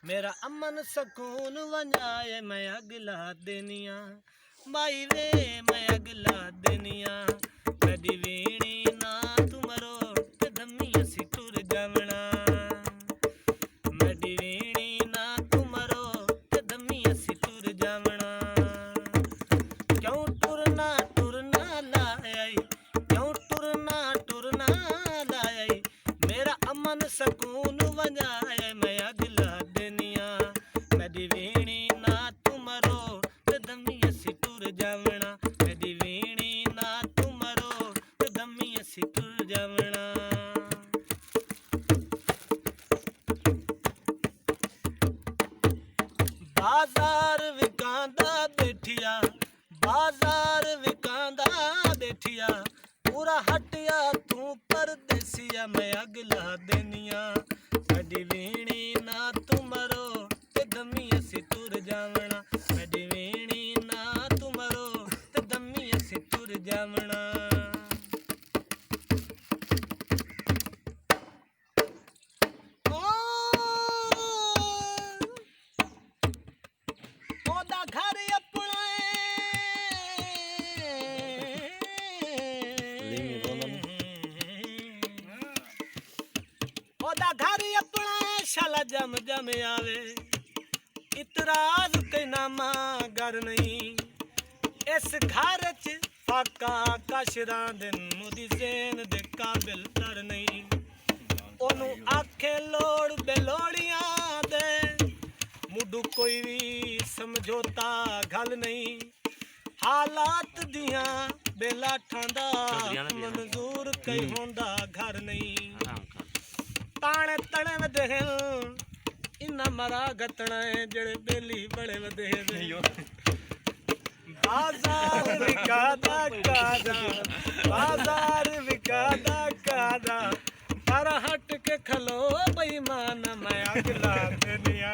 मेरा अमन सकून वंजाए मैं अगला देनिया माई वे मैं अगला देनिया कदी वीणी ना तुमरो ते दमी असी टुर जावना मेरी वीणी ना तुमरो ते दमी असी टुर जावना क्यों टुरना लाए क्यों टुरना लाए मेरा अमन सकून वंजाए मैं अगला देनिया मेरी वीणी ना तुमरो ते दमी असी टुर जावना मेरी वीणी ना तुमरो ते दमी असी टुर जावना बाजार विकांदा बैठिया पूरा हटिया तू परदेसिया मैं अगला देनिया मेरी वीणी ना तुमरो ते दमी असी टुर जावना मेरी वीणी ना तुमरो ते दमी असी टुर जावना ओदा घर अपना ओदा घर अपना शाला जम आवे इतराज कई नामा घर नहीं इस घर च फाका काशरा दिन मुदी जेन दे काबिल तर नहीं ओनू आखे लोड़ बेलोड़ियां दे मुडू कोई भी समझौता गल नहीं हालात दियां बेला ठांदा मंजूर कई होंदा घर नहीं ताने तने वदे इन्ना मरा गतना है जेड़े बेली बड़े वदे बाजार विकादा पर हट के खलो बेईमान मैं अगला दुनिया